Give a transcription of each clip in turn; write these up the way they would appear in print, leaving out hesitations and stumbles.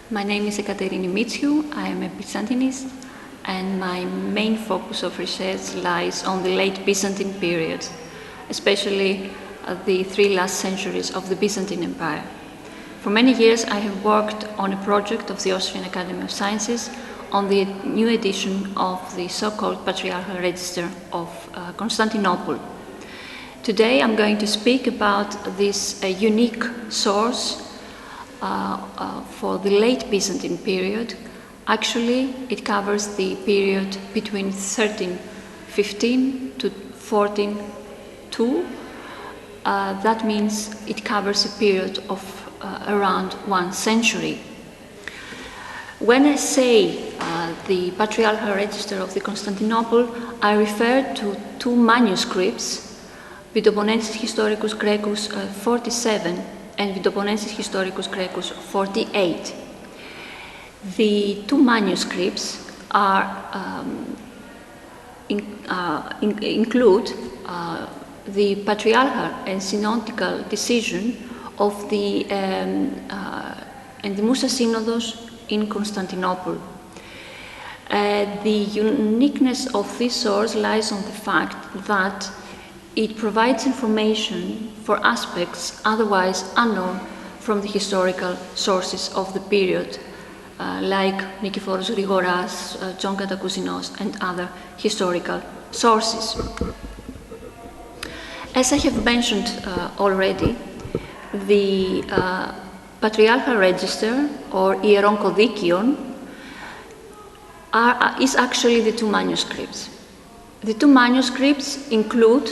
My name is Ekaterini Mitsiou. I am a Byzantinist, and my main focus of research lies on the late Byzantine period, especially the 3 last centuries of the Byzantine Empire. For many years, I have worked on a project of the Austrian Academy of Sciences on the new edition of the so-called Patriarchal Register of Constantinople. Today, I'm going to speak about this unique source for the late Byzantine period. Actually, it covers the period between 1315 to 1402. That means it covers a period of around 1 century. When I say the Patriarchal Register of the Constantinople, I refer to 2 manuscripts, Vitoponensis Historicus Graecus 47 and Vitoponensis Historicus Graecus 48. The 2 manuscripts include the patriarchal and synodical decision of the Endymusa Synodos in Constantinople. The uniqueness of this source lies on the fact that it provides information for aspects otherwise unknown from the historical sources of the period, like Nikiforos Grigoras, John Katacousinos, and other historical sources. As I have mentioned already, the Patriarchal Register, or Ieron Kodikion, is actually the 2 manuscripts. The 2 manuscripts include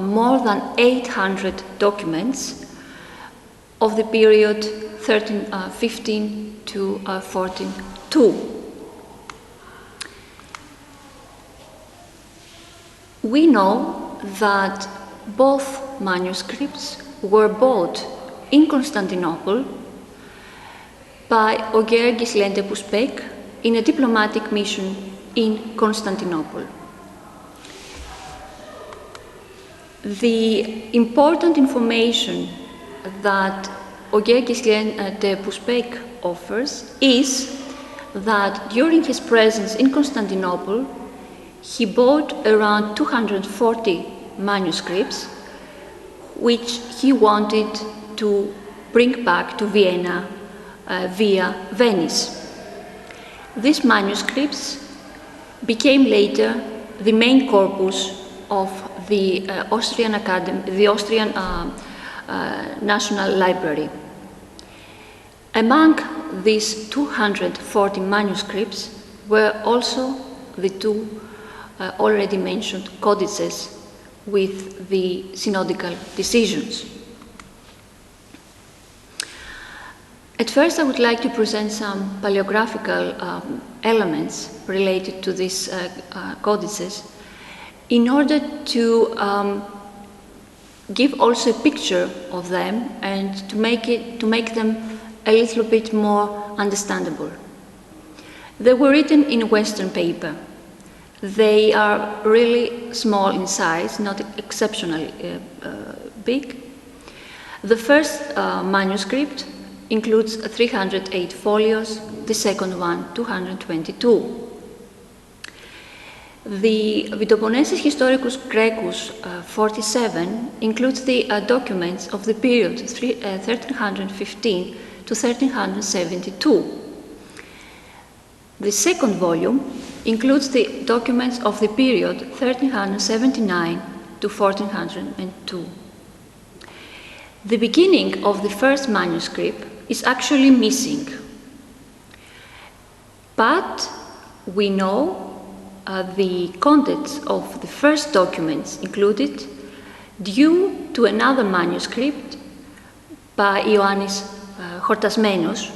more than 800 documents of the period 1315 to 1402. We know that both manuscripts were bought in Constantinople by Oger Ghislain de Puspec in a diplomatic mission in Constantinople. The important information that Oger Ghislain de Puspec offers is that during his presence in Constantinople, he bought around 240 manuscripts, which he wanted to bring back to Vienna via Venice. These manuscripts became later the main corpus of the Austrian National Library. Among these 240 manuscripts were also the 2 already mentioned codices with the synodical decisions. At first, I would like to present some paleographical elements related to these codices in order to give also a picture of them and to make them a little bit more understandable. They were written in Western paper. They are really small in size, not exceptionally big. The first manuscript includes 308 folios, the second one 222. The Vitoponensis Historicus Graecus 47 includes the documents of the period 1315 to 1372. The second volume includes the documents of the period 1379 to 1402. The beginning of the first manuscript is actually missing, but we know the contents of the first documents included due to another manuscript by Ioannis Hortasmenos.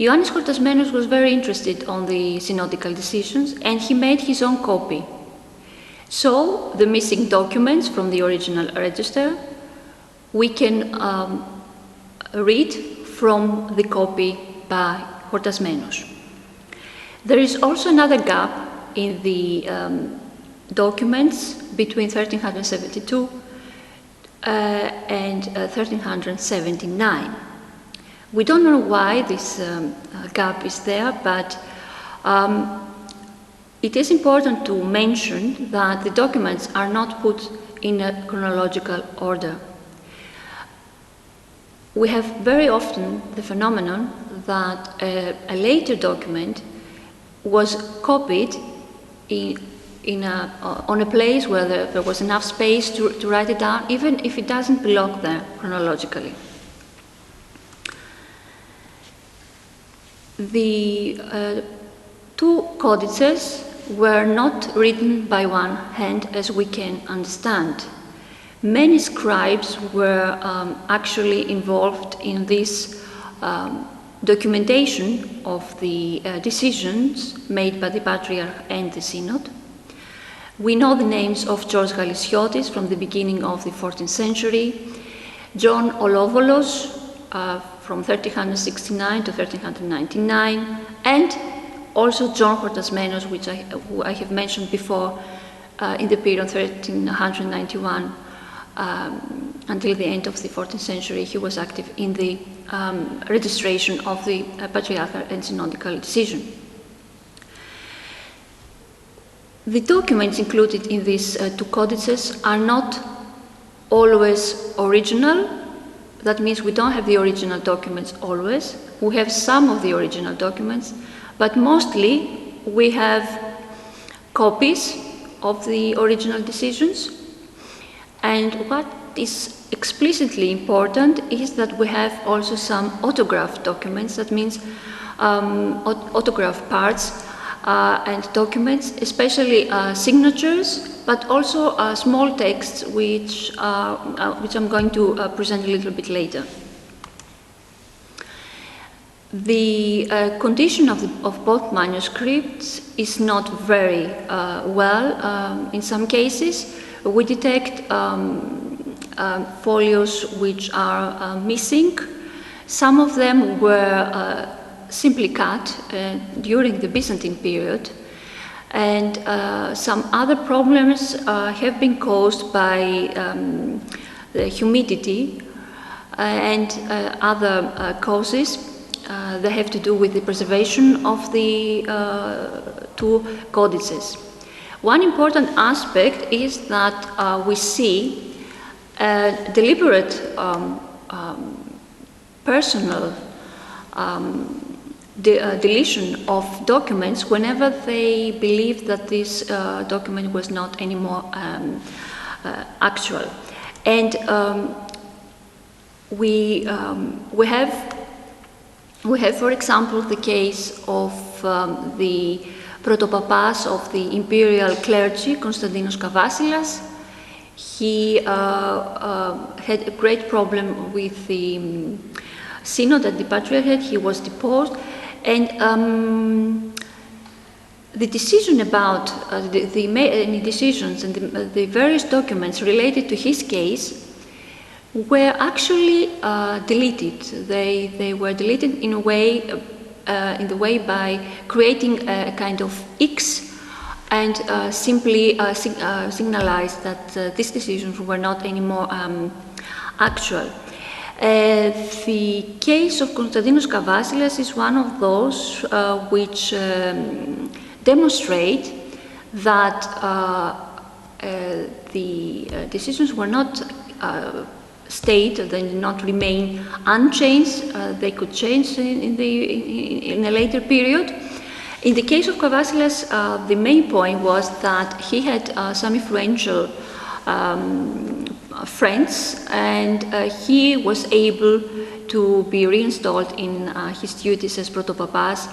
Ioannis Hortasmenos was very interested on the synodical decisions, and he made his own copy. So the missing documents from the original register we can read from the copy by Hortasmenos. There is also another gap in the documents between 1372 and 1379. We don't know why this gap is there, but it is important to mention that the documents are not put in a chronological order. We have very often the phenomenon that a later document was copied on a place where there was enough space to write it down, even if it doesn't belong there chronologically. The two codices were not written by one hand, as we can understand. Many scribes were actually involved in this documentation of the decisions made by the Patriarch and the Synod. We know the names of George Galisiotis from the beginning of the 14th century, John Olovolos from 1369 to 1399, and also John Hortasmenos, who I have mentioned before, in the period 1391 until the end of the 14th century. He was active in the registration of the patriarchal and synodical decision. The documents included in these two codices are not always original. That means we don't have the original documents always. We have some of the original documents, but mostly we have copies of the original decisions. And what is explicitly important is that we have also some autograph documents. That means autograph parts and documents, especially signatures, but also small texts which I'm going to present a little bit later. The condition of both manuscripts is not very well. In some cases, we detect folios which are missing. Some of them were simply cut during the Byzantine period, and some other problems have been caused by the humidity and other causes. They have to do with the preservation of the two codices. One important aspect is that we see deliberate personal deletion of documents whenever they believe that this document was not anymore actual. And we have, for example, the case of the protopapas of the imperial clergy, Konstantinos Kavasilas. He had a great problem with the synod at the patriarchate. He was deposed, and the decision about the decisions and the various documents related to his case were actually deleted. They were deleted in a way, in the way by creating a kind of X and simply signalized that these decisions were not anymore actual. The case of Konstantinos Kavasilas is one of those which demonstrate that the decisions were not stayed, they did not remain unchanged. They could change in a later period. In the case of Kavasilas, the main point was that he had some influential friends, and he was able to be reinstalled in his duties as protopapas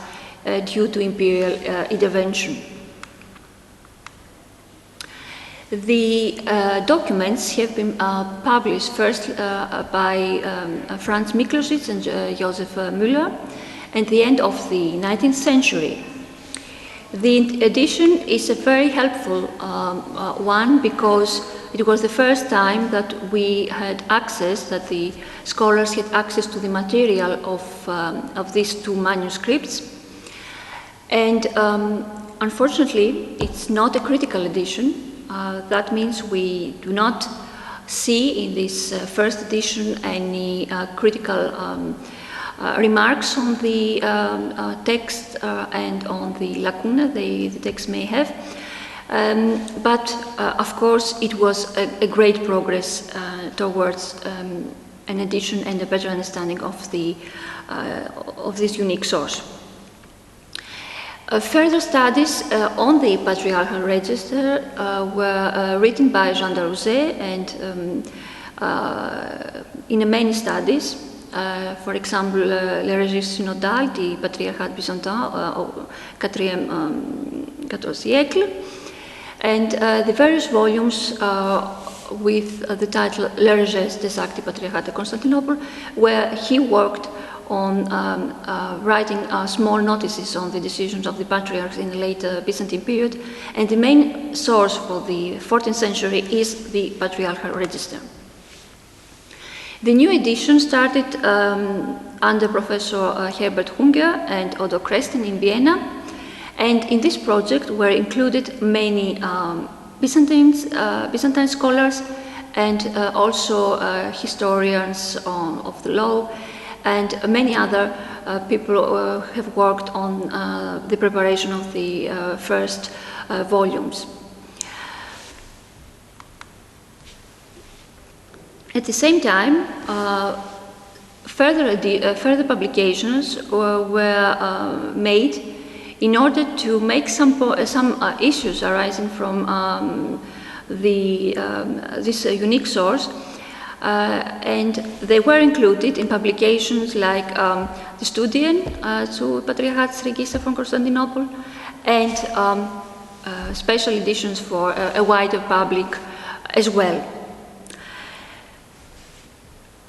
due to imperial intervention. The documents have been published first by Franz Miklosic and Joseph Müller at the end of the 19th century. The edition is a very helpful one because it was the first time that we had access, that the scholars had access to the material of these two manuscripts. And unfortunately, it's not a critical edition. That means we do not see in this first edition any critical remarks on the text and on the lacuna the text may have. But of course it was a great progress towards an edition and a better understanding of this unique source. Further studies on the Patriarchal Register were written by Jean Darouzet and in many studies, for example, Le Registre Synodal du Patriarcat Byzantin au IVe siècle, and the various volumes with the title Le Registre des Actes du Patriarcat de Constantinople, where he worked on writing small notices on the decisions of the patriarchs in the later Byzantine period, and the main source for the 14th century is the Patriarchal Register. The new edition started under Professor Herbert Hunger and Odo Kresten in Vienna, and in this project were included many Byzantine scholars and also historians of the law, and many other people have worked on the preparation of the first volumes. At the same time, further publications were made in order to make some issues arising from this unique source. And they were included in publications like the Studien zu Patriarchatsregister von Constantinople and special editions for a wider public as well.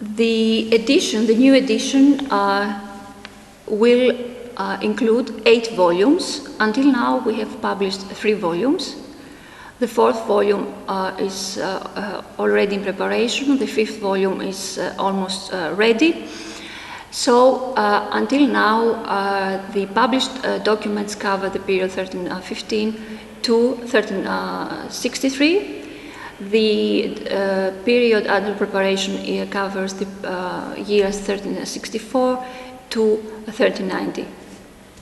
The new edition will include 8 volumes. Until now we have published 3 volumes. The 4th volume is already in preparation. The 5th volume is almost ready. So until now, the published documents cover the period 1315 to 1363. The period under preparation covers the years 1364 to 1390,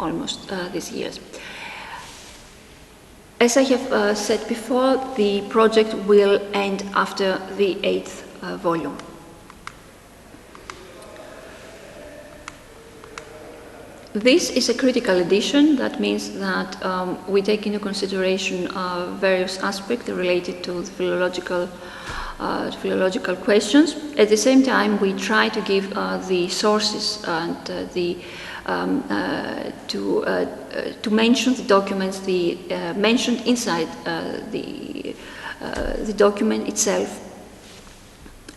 almost these years. As I have said before, the project will end after the 8th volume. This is a critical edition. That means that we take into consideration various aspects related to the philological questions. At the same time, we try to give the sources and to mention the documents mentioned inside the document itself.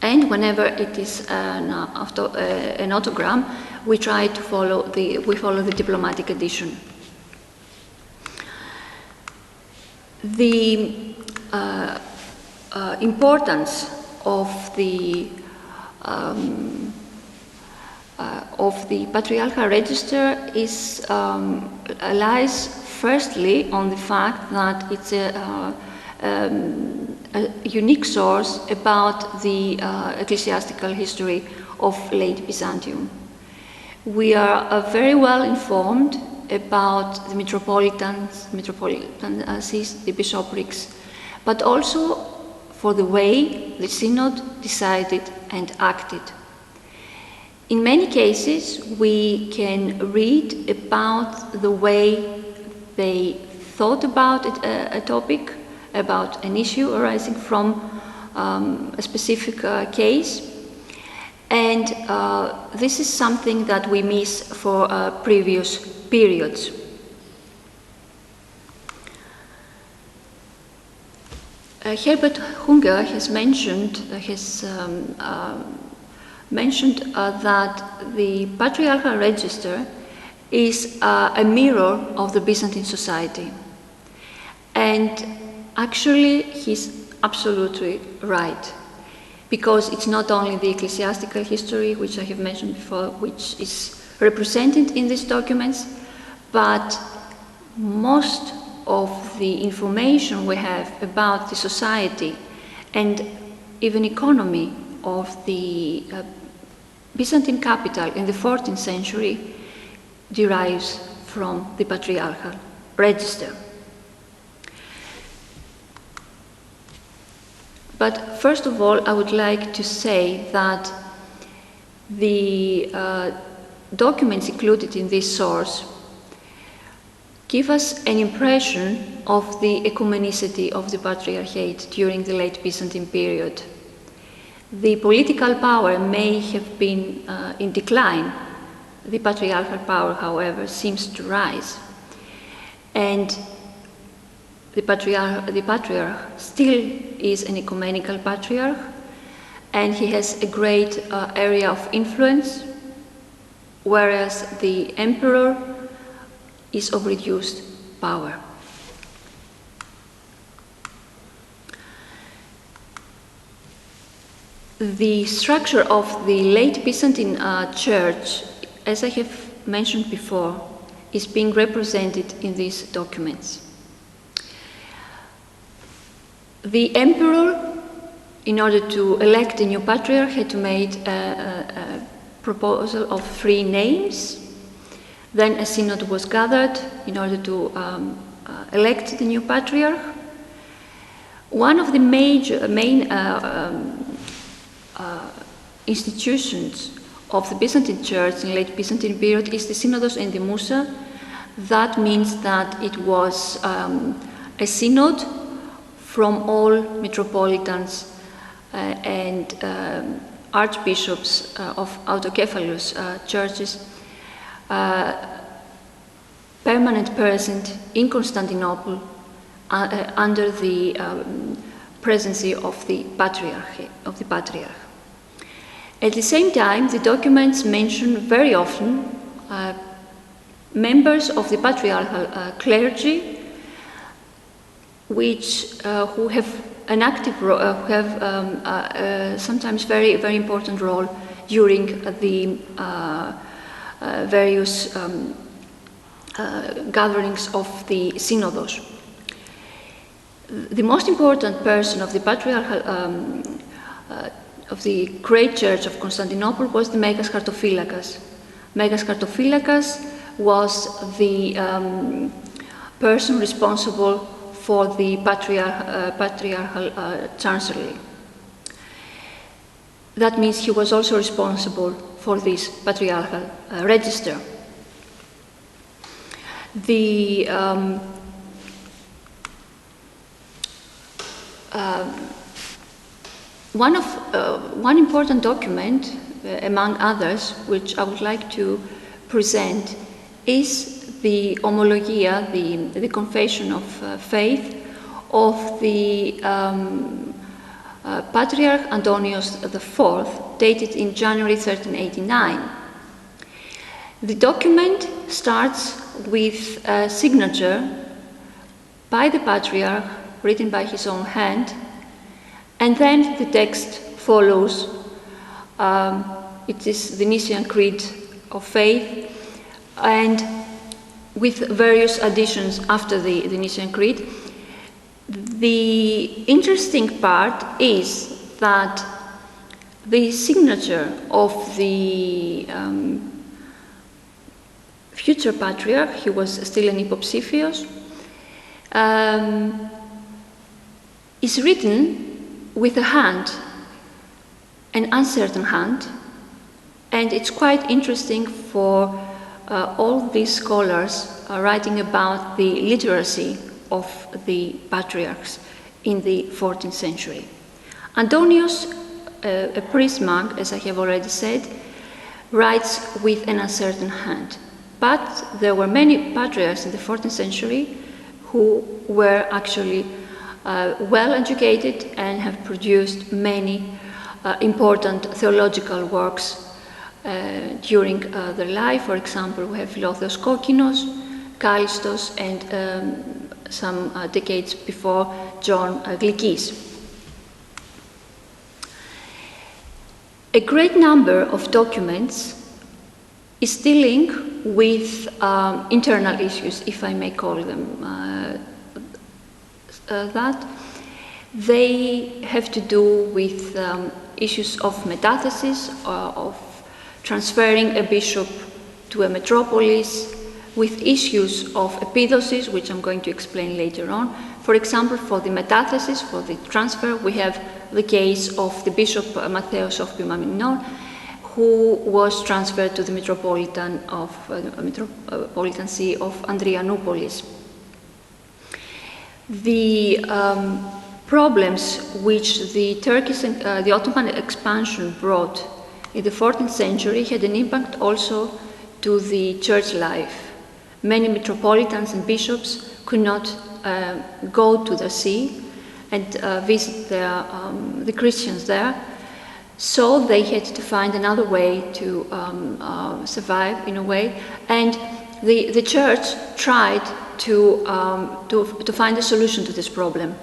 And whenever it is an autogram, we try to follow the diplomatic edition. The importance of the Patriarchal Register lies firstly on the fact that it's a unique source about the ecclesiastical history of late Byzantium. We are very well informed about the metropolitan sees, the bishoprics, but also for the way the synod decided and acted. In many cases, we can read about the way they thought about a topic, about an issue arising from a specific case. And this is something that we miss for previous periods. Herbert Hunger has mentioned that the Patriarchal Register is a mirror of the Byzantine society. And actually, he's absolutely right, because it's not only the ecclesiastical history, which I have mentioned before, which is represented in these documents, but most of the information we have about the society and even economy of the Byzantine capital in the 14th century derives from the patriarchal register. But first of all, I would like to say that the documents included in this source give us an impression of the ecumenicity of the Patriarchate during the late Byzantine period. The political power may have been in decline. The patriarchal power, however, seems to rise. And the patriarch still is an ecumenical patriarch, and he has a great area of influence, whereas the emperor is of reduced power. The structure of the late Byzantine church, as I have mentioned before, is being represented in these documents. The emperor, in order to elect a new patriarch, had to make a proposal of 3 names. Then a synod was gathered in order to elect the new patriarch. One of the main institutions of the Byzantine Church in late Byzantine period is the Synodos Endymusa. That means that it was a synod from all metropolitans and archbishops of autocephalous churches permanent present in Constantinople under the presidency of the patriarch. At the same time, the documents mention very often members of the patriarchal clergy, who have an active role, who have sometimes very important role during the various gatherings of the synodos. The most important person of the patriarchal of the great church of Constantinople was the Megas Chartophylakas. Megas Chartophylakas was the person responsible for the patriarchal chancellery. That means he was also responsible for this patriarchal register. The one important document, among others, which I would like to present, is the Homologia, the Confession of Faith of the Patriarch Antonios IV, dated in January 1389. The document starts with a signature by the Patriarch, written by his own hand, and then the text follows. It is the Nicene Creed of Faith, and with various additions after the Nicene Creed. The interesting part is that the signature of the future patriarch, he was still an hypopsiphios, is written with a hand, an uncertain hand, and it's quite interesting for all these scholars writing about the literacy of the patriarchs in the 14th century. Antonios, a priest monk, as I have already said, writes with an uncertain hand. But there were many patriarchs in the 14th century who were actually well educated and have produced many important theological works during their life. For example, we have Philotheos Kokkinos, Kallistos, and some decades before, John Glikis. A great number of documents is dealing with internal issues, if I may call them that. They have to do with issues of metathesis, of transferring a bishop to a metropolis, with issues of epidosis, which I'm going to explain later on. For example, for the metathesis, for the transfer, we have the case of the Bishop Mattheos of Pimaminoon, who was transferred to the metropolitan see of Andrianoupolis. The problems which the Ottoman expansion brought in the 14th century had an impact also to the church life. Many metropolitans and bishops could not go to the see and visit the Christians there, so they had to find another way to survive in a way, and the church tried to find a solution to this problem.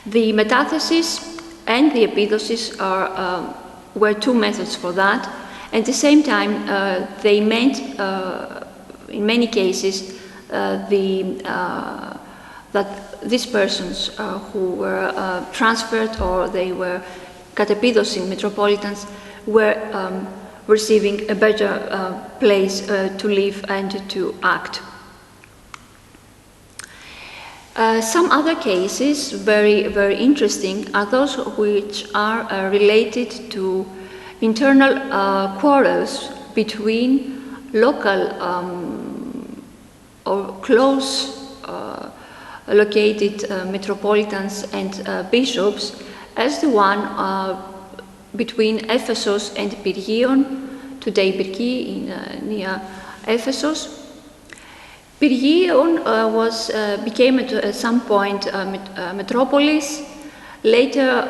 The metathesis and the epidosis were two methods for that. At the same time, they meant, in many cases, that these persons who were transferred or they were katepidosing metropolitans were receiving a better place to live and to act. Some other cases, very, very interesting, are those which are related to internal quarrels between local or close located metropolitans and bishops, as the one between Ephesus and Pyrgion, today Pyrgi near Ephesus. Pyrgion became at some point a metropolis. Later,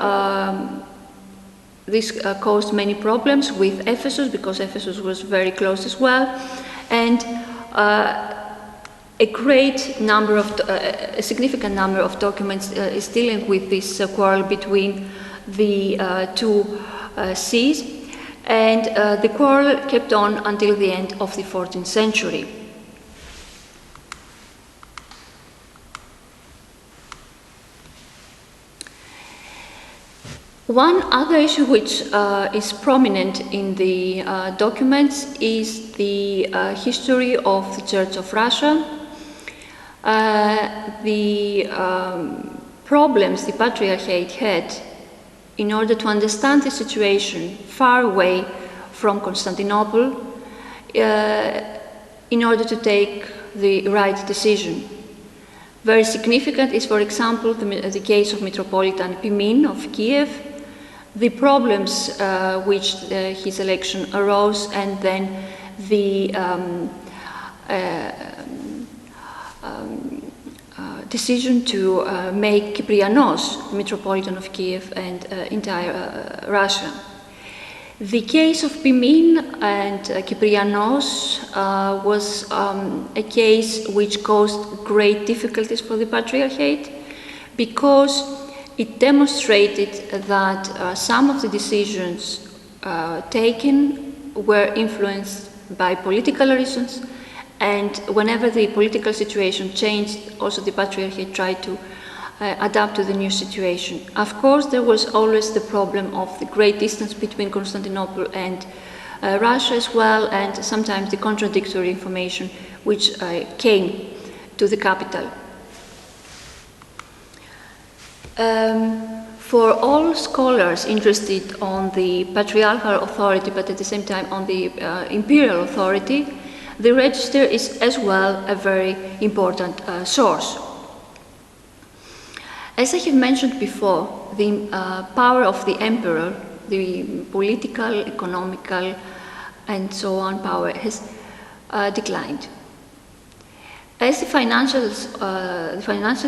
this caused many problems with Ephesus, because Ephesus was very close as well, and a significant number of documents is dealing with this quarrel between the two sees, and the quarrel kept on until the end of the 14th century. One other issue which is prominent in the documents is the history of the Church of Russia. The problems the Patriarchate had in order to understand the situation far away from Constantinople, in order to take the right decision. Very significant is, for example, the case of Metropolitan Pimin of Kiev, the problems which his election arose, and then the decision to make Kyprianos Metropolitan of Kiev and entire Russia. The case of Pimin and Kyprianos was a case which caused great difficulties for the Patriarchate, because it demonstrated that some of the decisions taken were influenced by political reasons, and whenever the political situation changed, also the Patriarchate tried to adapt to the new situation. Of course, there was always the problem of the great distance between Constantinople and Russia as well, and sometimes the contradictory information which came to the capital. For all scholars interested on the patriarchal authority, but at the same time on the imperial authority, the register is as well a very important source. As I have mentioned before, the power of the emperor, the political, economical, and so on power has declined. As the financial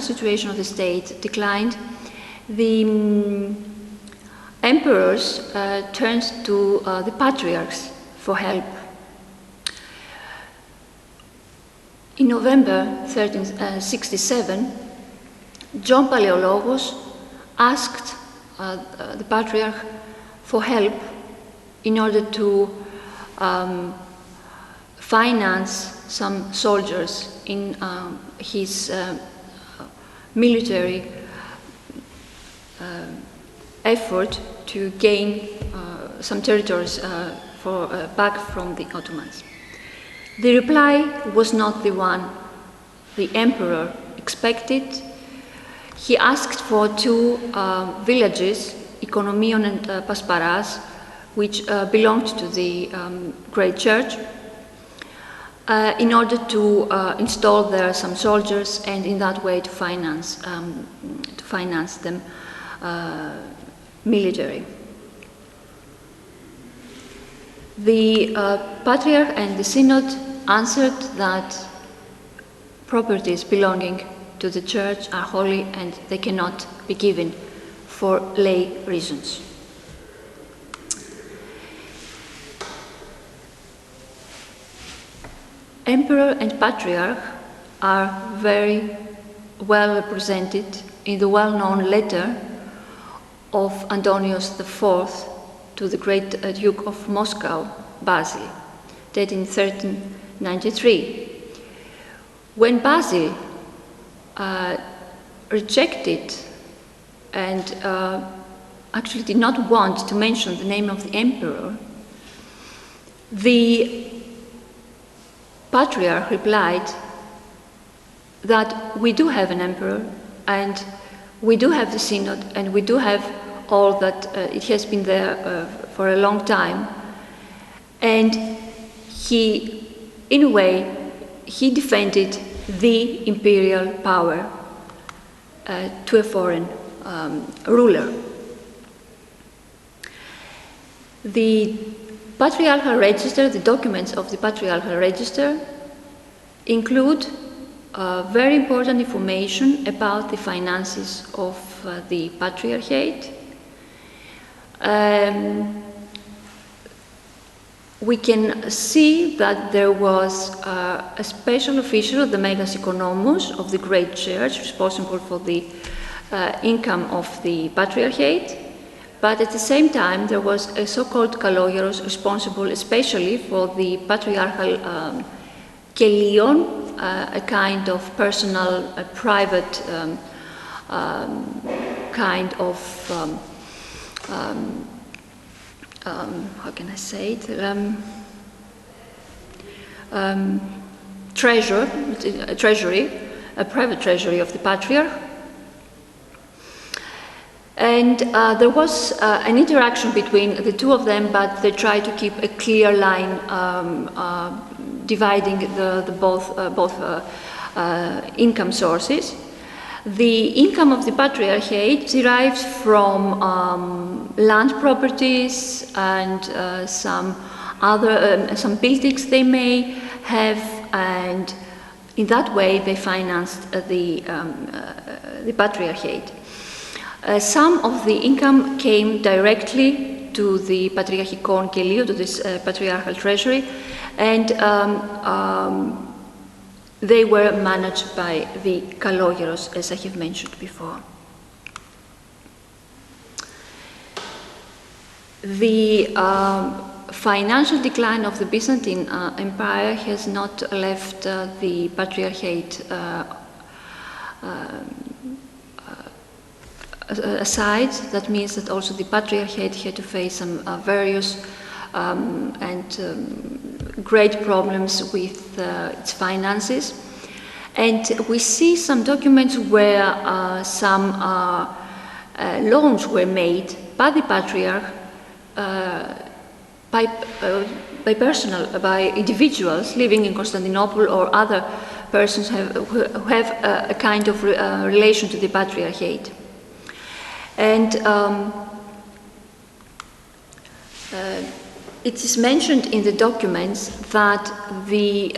situation of the state declined, the emperors turned to the patriarchs for help. In November 1367, John Paleologos asked the Patriarch for help in order to finance some soldiers in his military effort to gain some territories back from the Ottomans. The reply was not the one the emperor expected. He asked for two villages, Ikonomion and Pasparas, which belonged to the great church, in order to install there some soldiers and in that way to finance them military. The Patriarch and the Synod answered that properties belonging to the church are holy and they cannot be given for lay reasons. Emperor and Patriarch are very well represented in the well-known letter of Antonius IV to the great Duke of Moscow, Basil, dated in 1393. When Basil rejected and actually did not want to mention the name of the emperor, the Patriarch replied that we do have an emperor and we do have the synod and we do have all that, it has been there for a long time. And he, in a way, he defended the imperial power to a foreign ruler. The Patriarchal Register, the documents of the Patriarchal Register include very important information about the finances of the Patriarchate. We can see that there was a special official, the Megas Economus of the Great Church, responsible for the income of the Patriarchate, but at the same time there was a so-called Kalogeros responsible especially for the patriarchal kelion, a kind of personal, private kind of how can I say it? Treasury, a private treasury of the Patriarch. And there was an interaction between the two of them, but they tried to keep a clear line dividing the both income sources. The income of the Patriarchate derives from land properties and some other some buildings they may have, and in that way they financed the Patriarchate. Some of the income came directly to the Patriarchikon Kelio, to this patriarchal treasury, and they were managed by the Kalogeros, as I have mentioned before. The financial decline of the Byzantine Empire has not left the Patriarchate aside. That means that also the Patriarchate had to face some various and great problems with its finances. And we see some documents where some loans were made by the Patriarch by individuals living in Constantinople or other persons who have a kind of relation to the Patriarchate. And it is mentioned in the documents that the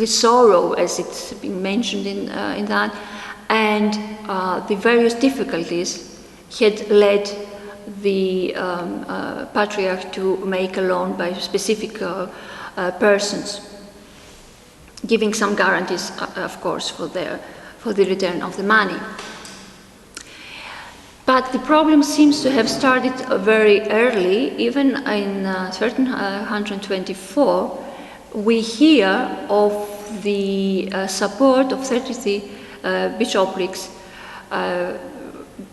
sorrow, as it's been mentioned in that, and the various difficulties had led the Patriarch to make a loan by specific persons, giving some guarantees, of course, for the return of the money. But the problem seems to have started very early. Even in 1324, we hear of the support of 33 bishoprics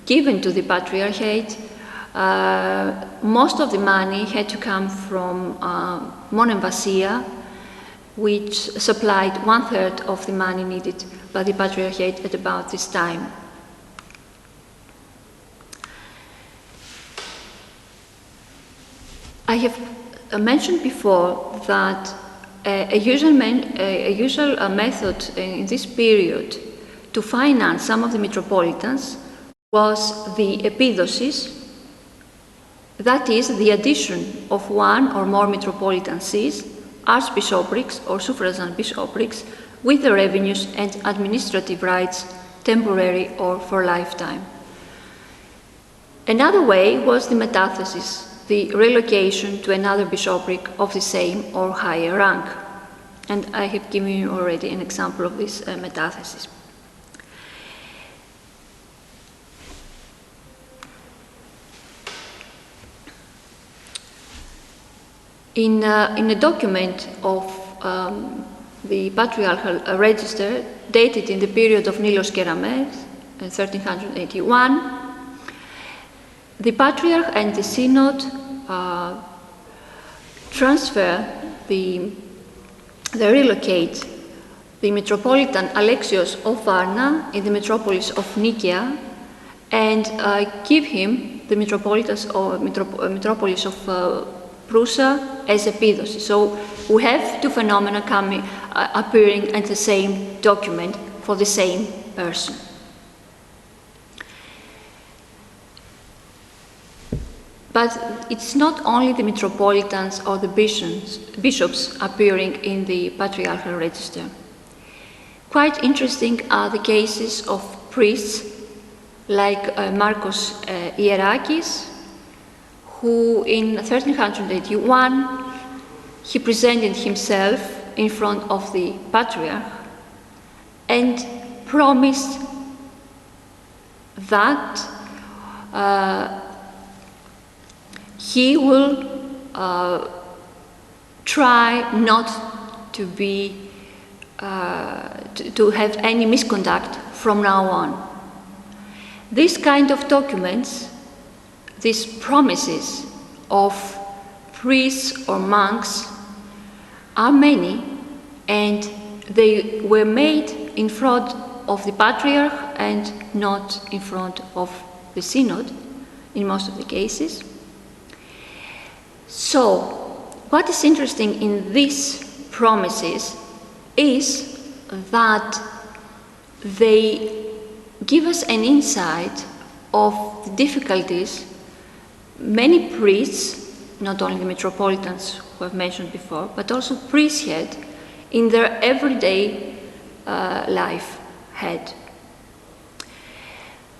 given to the Patriarchate Most of the money had to come from Monemvasia, which supplied 1/3 of the money needed by the Patriarchate at about this time. I have mentioned before that a usual method in this period to finance some of the metropolitans was the epidosis, that is, the addition of one or more metropolitan sees, archbishoprics or suffragan bishoprics, with the revenues and administrative rights, temporary or for lifetime. Another way was the metathesis, the relocation to another bishopric of the same or higher rank. And I have given you already an example of this metathesis. In a document of the Patriarchal Register, dated in the period of Nilos Kerames, 1381, the Patriarch and the Synod relocate the Metropolitan Alexios of Varna in the metropolis of Nicaea and give him the metropolis of Prusa as epidosis. So we have two phenomena appearing in the same document for the same person. But it's not only the metropolitans or the bishops appearing in the Patriarchal Register. Quite interesting are the cases of priests like Marcos Ierakis, who in 1381 he presented himself in front of the Patriarch and promised that he will try not to have any misconduct from now on. This kind of documents, these promises of priests or monks, are many, and they were made in front of the Patriarch and not in front of the Synod in most of the cases. So, what is interesting in these promises is that they give us an insight of the difficulties many priests, not only the metropolitans who I've mentioned before, but also priests had in their everyday life had.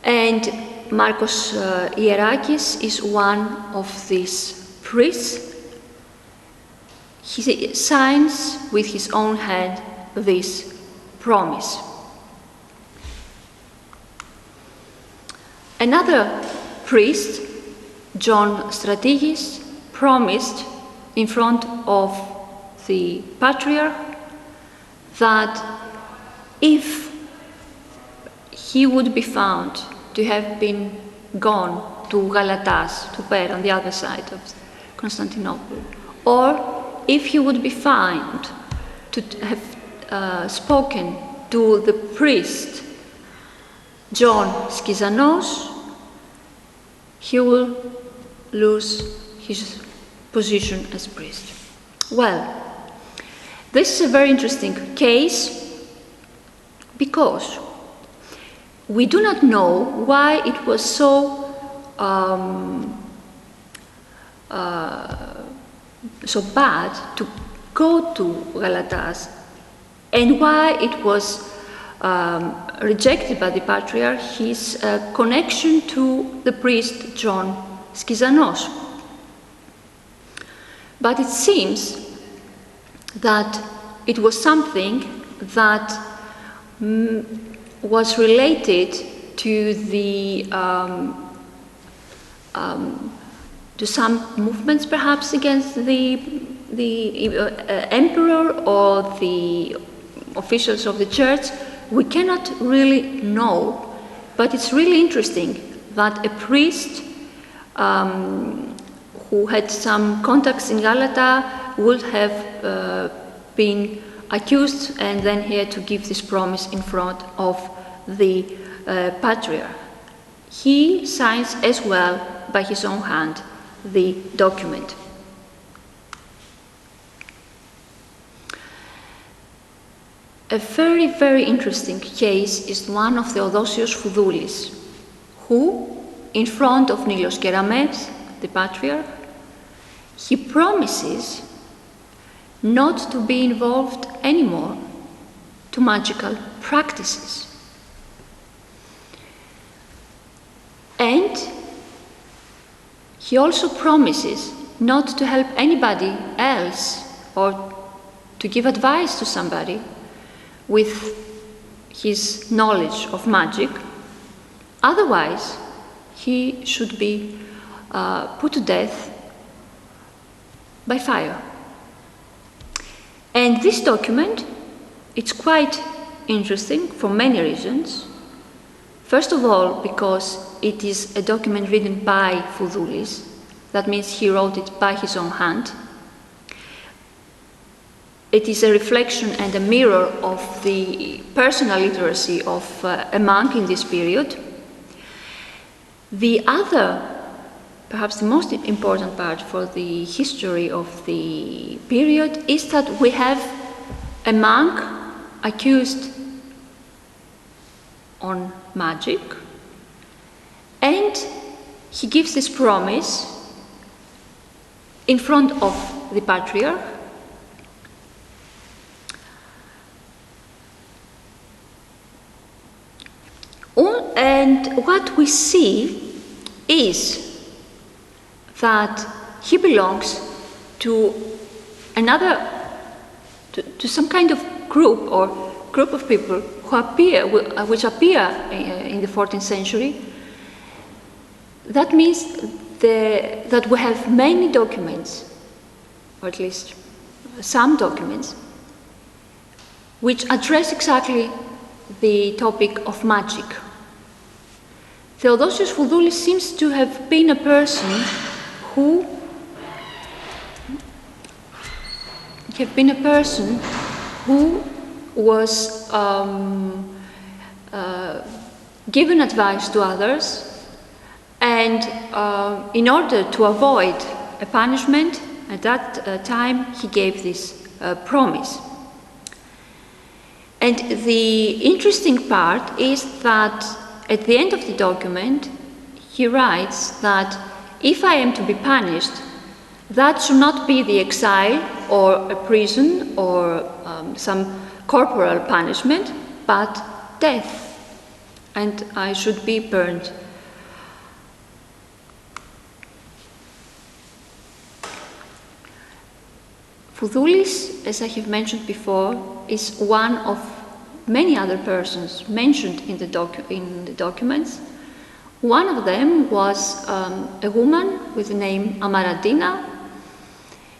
And Marcos Ierakis is one of these priests. He signs with his own hand this promise. Another priest, John Strategis, promised in front of the Patriarch that if he would be found to have been gone to Galatas, to Per, on the other side of Constantinople, or if he would be found to have spoken to the priest John Skyzanos, he will lose his position as priest. Well, this is a very interesting case because we do not know why it was so bad to go to Galatas, and why it was rejected by the Patriarch his connection to the priest John Skyzanos. But it seems that it was something that was related to the to some movements, perhaps against the emperor or the officials of the church. We cannot really know, but it's really interesting that a priest who had some contacts in Galata, would have been accused, and then he had to give this promise in front of the Patriarch. He signs as well by his own hand the document. A very, very interesting case is one of Theodosios Foudoulis, who, in front of Nilos Kerametes, the Patriarch, he promises not to be involved anymore to magical practices. And he also promises not to help anybody else or to give advice to somebody with his knowledge of magic. Otherwise, he should be put to death by fire. And this document, it's quite interesting for many reasons. First of all, because it is a document written by Foudoulis. That means he wrote it by his own hand. It is a reflection and a mirror of the personal literacy of a monk in this period. The other, perhaps the most important part for the history of the period is that we have a monk accused on magic, and he gives this promise in front of the Patriarch. And what we see is that he belongs to to some kind of group or group of people which appear in the 14th century. That means that we have many documents, or at least some documents, which address exactly the topic of magic. Theodosios Foudoulis seems to have been a person who was given advice to others, and in order to avoid a punishment, at that time he gave this promise. And the interesting part is that at the end of the document, he writes that if I am to be punished, that should not be the exile or a prison or some corporal punishment, but death, and I should be burned. Foudoulis, as I have mentioned before, is one of many other persons mentioned in the documents. One of them was a woman with the name Amarantina.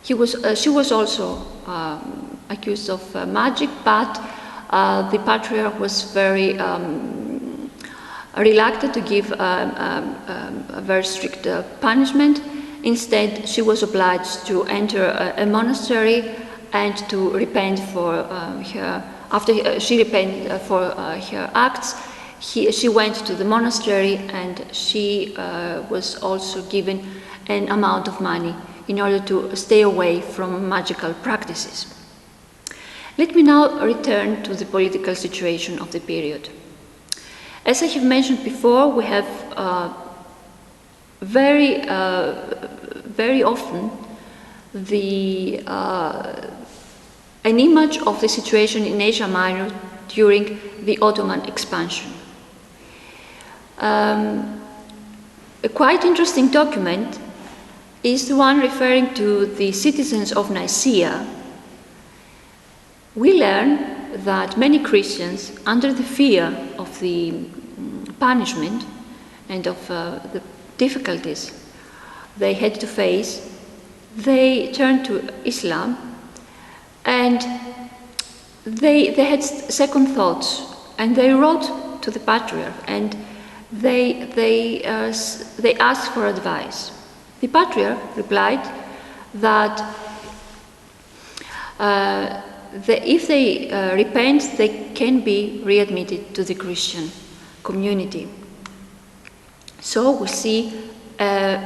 She was also accused of magic, but the Patriarch was very reluctant to give a very strict punishment. Instead, she was obliged to enter a monastery and to repent for her. After she repented for her acts, she went to the monastery, and she was also given an amount of money in order to stay away from magical practices. Let me now return to the political situation of the period. As I have mentioned before, we have very often an image of the situation in Asia Minor during the Ottoman expansion. A quite interesting document is the one referring to the citizens of Nicaea. We learn that many Christians, under the fear of the punishment and of the difficulties they had to face, they turned to Islam, and they had second thoughts, and they wrote to the Patriarch, and they asked for advice. The Patriarch replied that if they repent, they can be readmitted to the Christian community. So we see a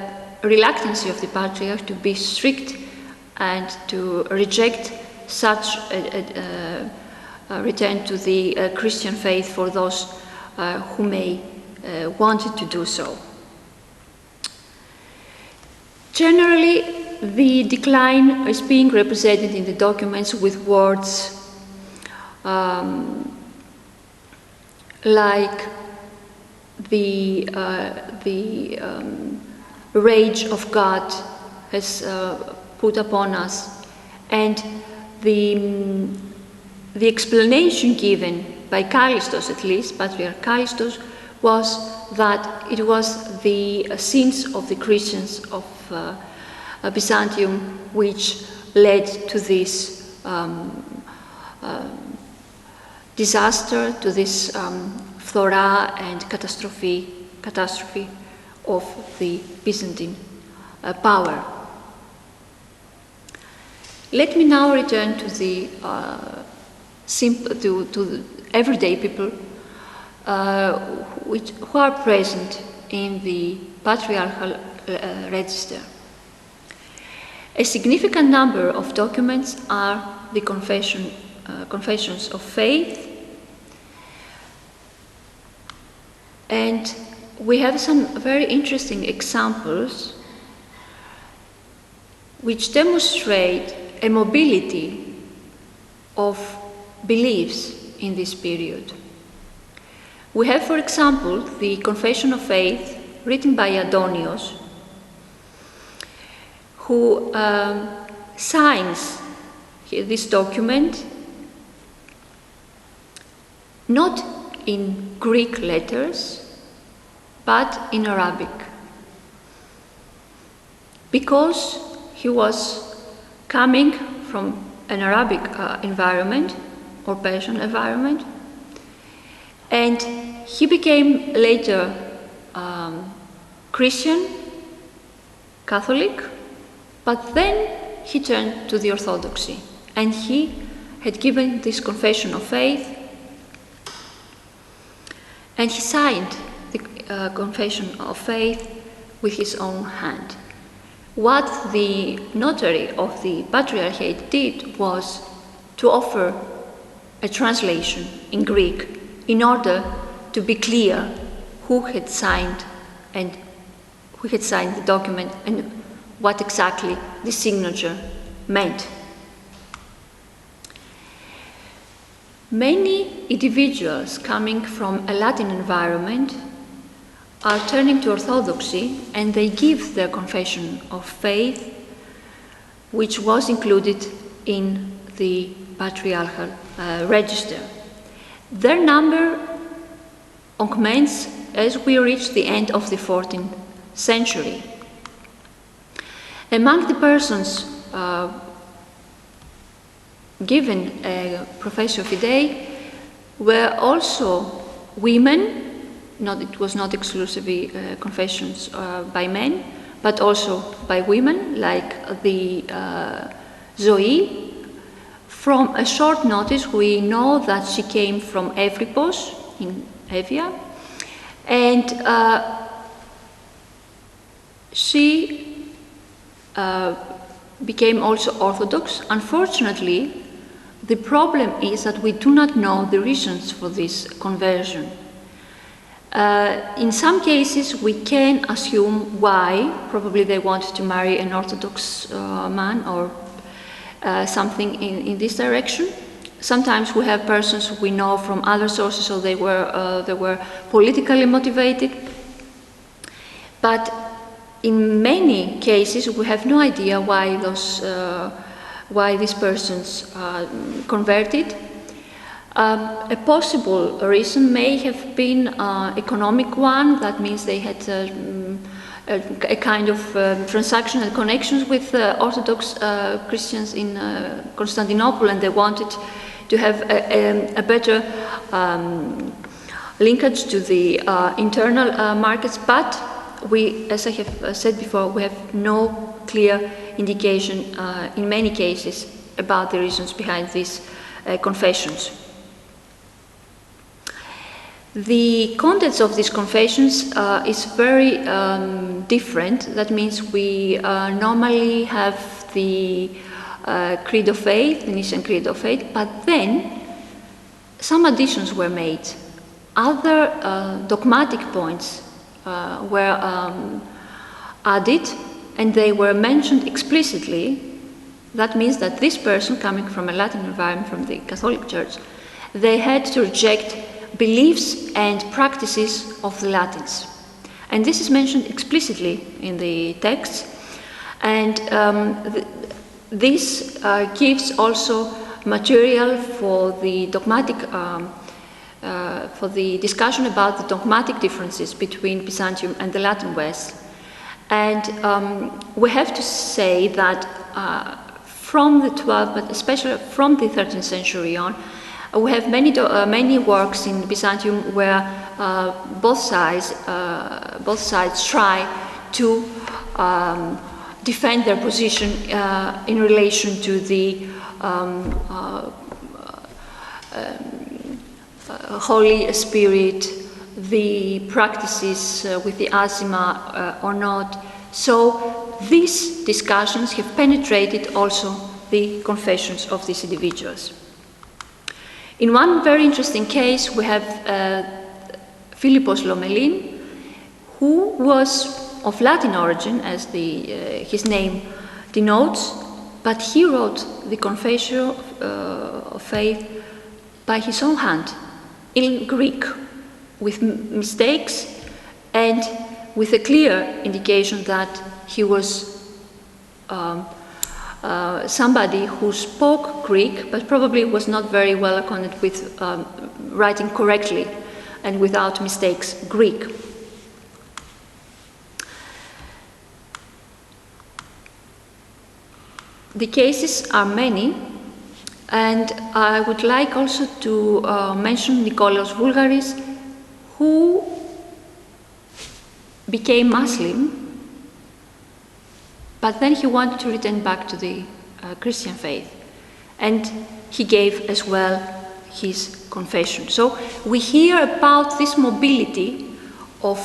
reluctance of the Patriarch to be strict and to reject such a return to the Christian faith for those who may wanted to do so. Generally, the decline is being represented in the documents with words like the rage of God has put upon us, and the explanation given by Callistos, at least, Patriarch Callistos, was that it was the sins of the Christians of Byzantium which led to this disaster, to this phthora and catastrophe of the Byzantine power. Let me now return to the to everyday people who are present in the patriarchal register. A significant number of documents are the confessions of faith, and we have some very interesting examples which demonstrate a mobility of beliefs in this period. We have, for example, the Confession of Faith written by Adonios, who signs this document not in Greek letters, but in Arabic, because he was coming from an Arabic environment or Persian environment, and he became later Christian, Catholic, but then he turned to the Orthodoxy, and he had given this confession of faith, and he signed the confession of faith with his own hand. What the notary of the Patriarchate did was to offer a translation in Greek in order to be clear who had signed the document and what exactly the signature meant. Many individuals coming from a Latin environment are turning to Orthodoxy, and they give their confession of faith, which was included in the patriarchal register. Their number augments as we reach the end of the 14th century. Among the persons given a professio fidei were also women. It was not exclusively confessions by men, but also by women, like the Zoe. From a short notice, we know that she came from Evripos in Evia, and she became also Orthodox. Unfortunately, the problem is that we do not know the reasons for this conversion. In some cases, we can assume why. Probably they wanted to marry an Orthodox man or something in this direction. Sometimes we have persons we know from other sources, so they were politically motivated. But in many cases, we have no idea why these persons converted. A possible reason may have been economic one. That means they had a kind of transactional connections with Orthodox Christians in Constantinople, and they wanted to have a better linkage to the internal markets, but we, as I have said before, we have no clear indication in many cases about the reasons behind these confessions. The contents of these confessions is very different. That means we normally have the creed of faith, the Nicene creed of faith, but then some additions were made. Other dogmatic points were added, and they were mentioned explicitly. That means that this person, coming from a Latin environment, from the Catholic Church, they had to reject beliefs and practices of the Latins. And this is mentioned explicitly in the text, and this gives also material for the dogmatic, for the discussion about the dogmatic differences between Byzantium and the Latin West. And we have to say that from the 12th, but especially from the 13th century on, we have many works in Byzantium where both sides try to defend their position in relation to the Holy Spirit, the practices with the azima or not. So these discussions have penetrated also the confessions of these individuals. In one very interesting case, we have Philippos Lomelin, who was of Latin origin, as his name denotes, but he wrote the Confession of Faith by his own hand, in Greek, with mistakes and with a clear indication that he was somebody who spoke Greek, but probably was not very well acquainted with writing correctly and without mistakes Greek. The cases are many, and I would like also to mention Nikolaos Voulgaris, who became Muslim, but then he wanted to return back to the Christian faith, and he gave as well his confession. So we hear about this mobility of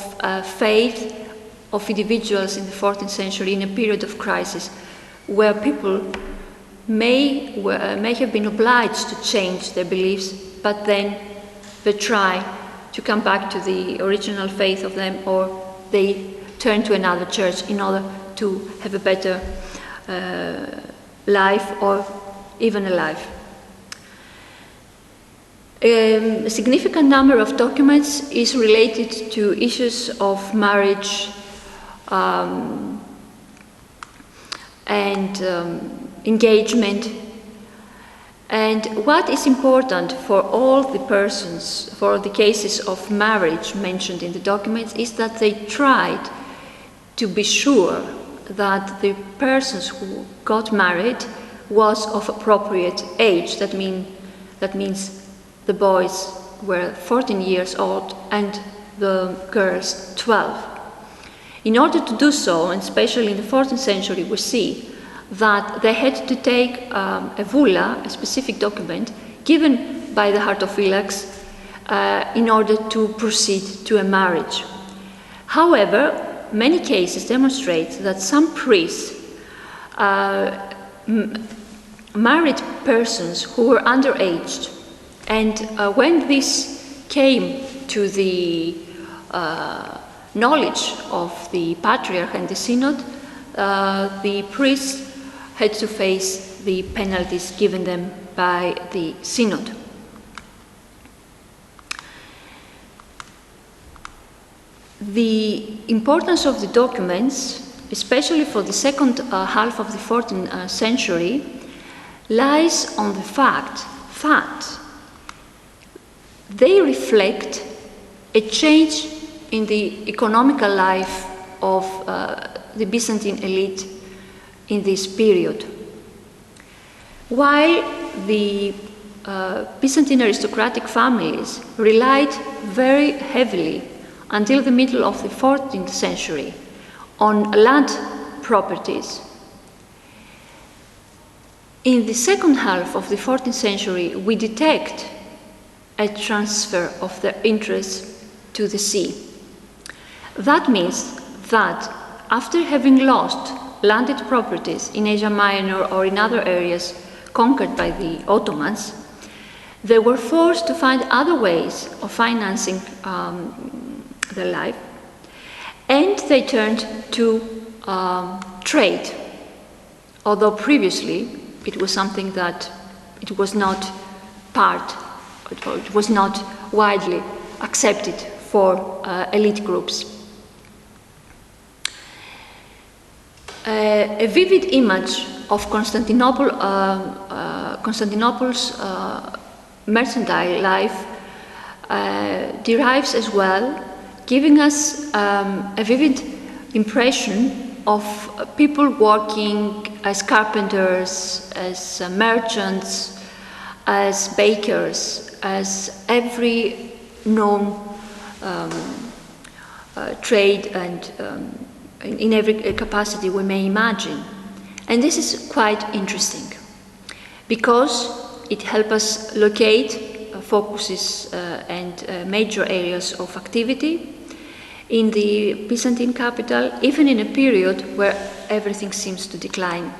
faith of individuals in the 14th century in a period of crisis, where people may have been obliged to change their beliefs, but then they try to come back to the original faith of them, or they turn to another church in order to have a better life, or even a life. A significant number of documents is related to issues of marriage and engagement. And what is important for all the persons, for the cases of marriage mentioned in the documents, is that they tried to be sure that the persons who got married was of appropriate age. That means the boys were 14 years old and the girls 12. In order to do so, and especially in the 14th century, we see that they had to take a vula, a specific document, given by the Hartophylax in order to proceed to a marriage. However, many cases demonstrate that some priests married persons who were underage, and when this came to the knowledge of the Patriarch and the Synod, the priests had to face the penalties given them by the Synod. The importance of the documents, especially for the second half of the 14th century, lies on the fact that they reflect a change in the economical life of the Byzantine elite in this period. While the Byzantine aristocratic families relied very heavily until the middle of the 14th century on land properties. In the second half of the 14th century, we detect a transfer of their interests to the sea. That means that after having lost landed properties in Asia Minor or in other areas conquered by the Ottomans, they were forced to find other ways of financing their life, and they turned to trade, although previously it was something that it was not it was not widely accepted for elite groups. A vivid image of Constantinople's mercantile life derives as well, giving us a vivid impression of people working as carpenters, as merchants, as bakers, as every known trade and in every capacity we may imagine. And this is quite interesting because it helps us locate focuses and major areas of activity in the Byzantine capital, even in a period where everything seems to decline.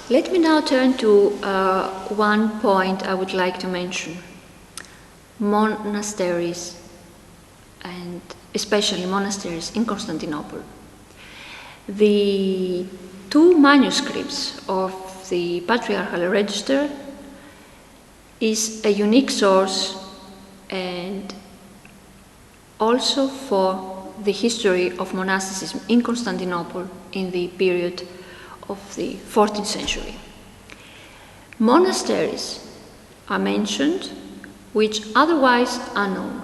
Let me now turn to one point I would like to mention: monasteries, and especially monasteries in Constantinople. The two manuscripts of the Patriarchal Register is a unique source and also for the history of monasticism in Constantinople in the period of the 14th century. Monasteries are mentioned which otherwise are unknown.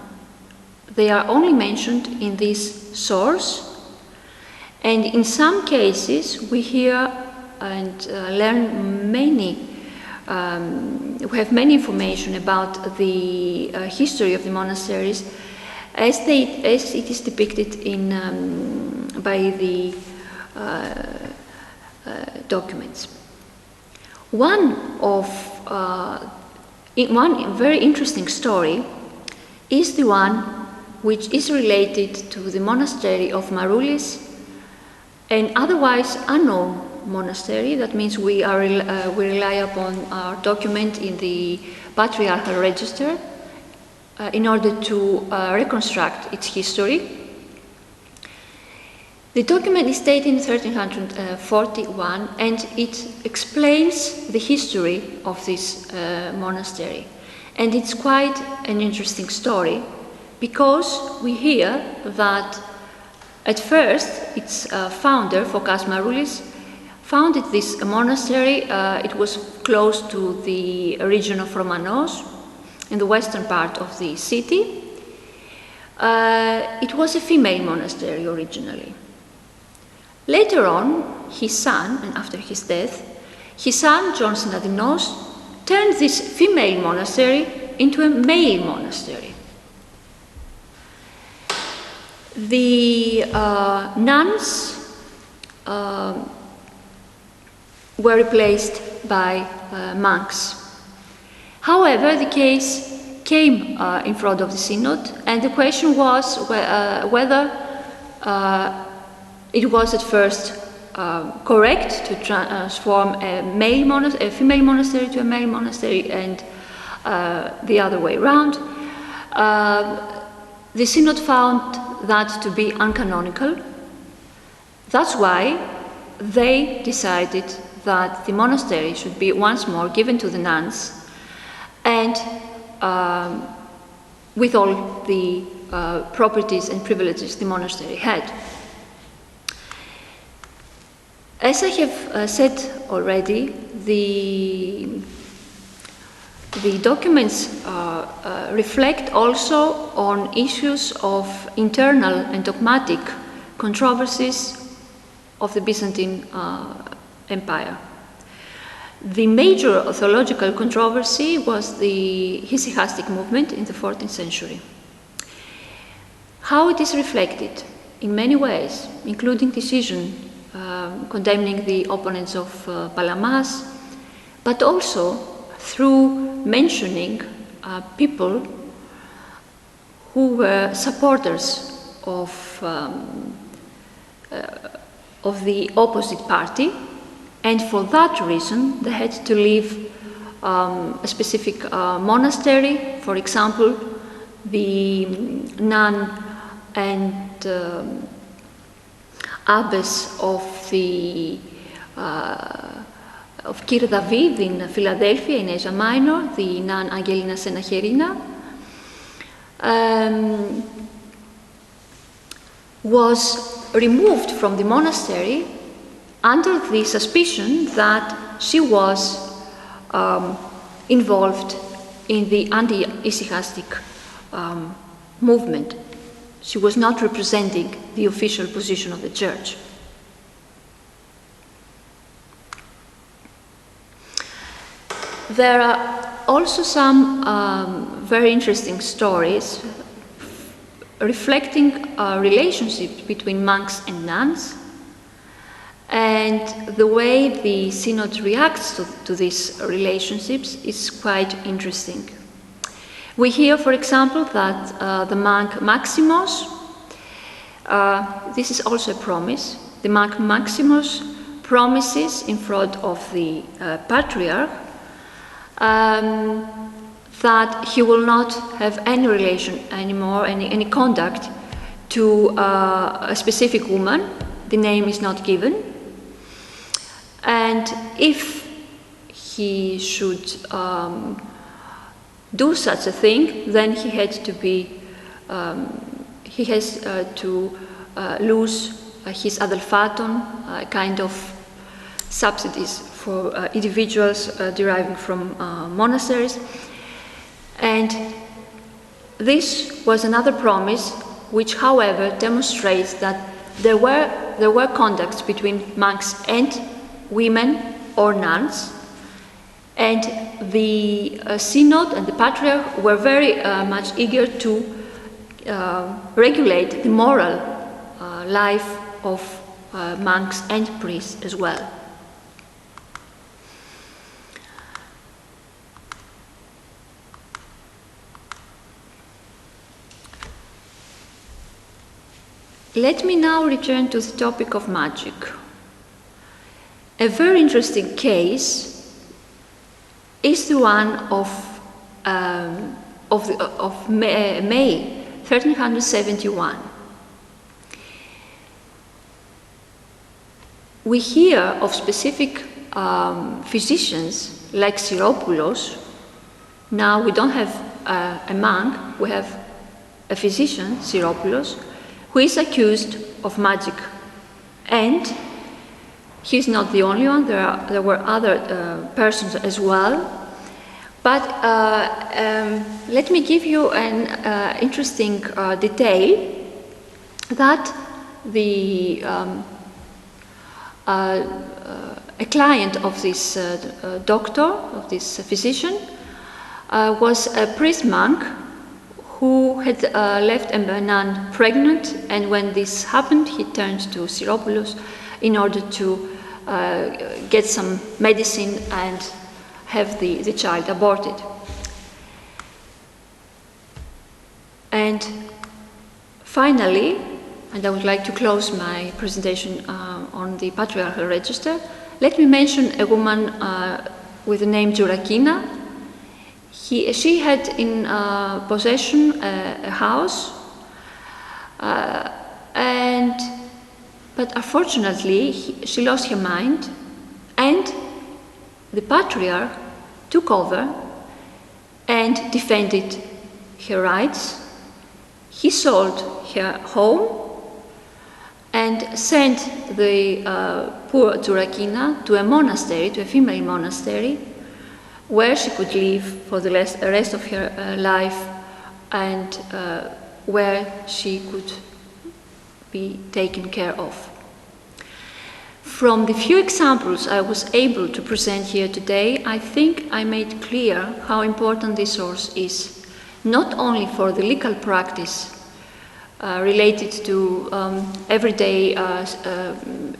They are only mentioned in this source, and in some cases we hear and learn many, we have many information about the history of the monasteries as it is depicted in, by the documents. One very interesting story is the one which is related to the monastery of Maroulis, an otherwise unknown monastery. That means we rely upon our document in the Patriarchal Register in order to reconstruct its history. The document is dated in 1341 and it explains the history of this monastery. And it's quite an interesting story because we hear that at first its founder, Phocas Maroulis, founded this monastery. It was close to the region of Romanos, in the western part of the city. It was a female monastery originally. Later on, his son, and after his death, his son, John Synadinos, turned this female monastery into a male monastery. The nuns were replaced by monks. However, the case came in front of the synod, and the question was whether it was at first correct to transform a female monastery to a male monastery, and the other way around. The synod found that to be uncanonical. That's why they decided that the monastery should be once more given to the nuns, and with all the properties and privileges the monastery had. As I have said already, the documents reflect also on issues of internal and dogmatic controversies of the Byzantine Empire. The major theological controversy was the hesychastic movement in the 14th century. How it is reflected? In many ways, including decision condemning the opponents of Palamas, but also through mentioning people who were supporters of the opposite party, and for that reason they had to leave a specific monastery. For example, the nun and abbess of Kir David in Philadelphia in Asia Minor, the nun Angelina Senacherina, was removed from the monastery under the suspicion that she was involved in the anti-hesychastic movement. She was not representing the official position of the church. There are also some very interesting stories reflecting relationships between monks and nuns, and the way the synod reacts to these relationships is quite interesting. We hear, for example, that the monk Maximus, this is also a promise, the monk Maximus promises in front of the Patriarch that he will not have any relation anymore, any contact to a specific woman. The name is not given. And if he should do such a thing, then he had to be, he has to lose his adelphaton, kind of subsidies for individuals deriving from monasteries. And this was another promise which, however, demonstrates that there were contacts between monks and women or nuns, and the synod and the patriarch were very much eager to regulate the moral life of monks and priests as well. Let me now return to the topic of magic. A very interesting case is the one of May 1371. We hear of specific physicians like Syropoulos. Now we don't have a monk, we have a physician, Syropoulos, who is accused of magic. And he's not the only one, there were other persons as well. But let me give you an interesting detail that a client of this doctor, of this physician, was a priest monk who had left a nun pregnant, and when this happened, he turned to Syropoulos in order to get some medicine and have the child aborted. And finally, and I would like to close my presentation on the patriarchal register, let me mention a woman with the name Jurakina. She had in possession a house, but unfortunately she lost her mind, and the patriarch took over and defended her rights. He sold her home and sent the poor Jurakina to a monastery, to a female monastery, where she could live for the rest of her life, and where she could be taken care of. From the few examples I was able to present here today, I think I made clear how important this source is, not only for the legal practice related to everyday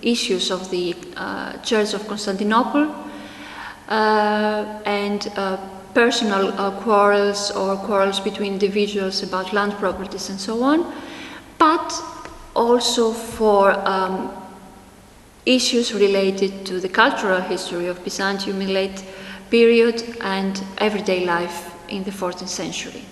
issues of the Church of Constantinople and personal quarrels or quarrels between individuals about land properties and so on, but also for issues related to the cultural history of Byzantium in late period and everyday life in the 14th century.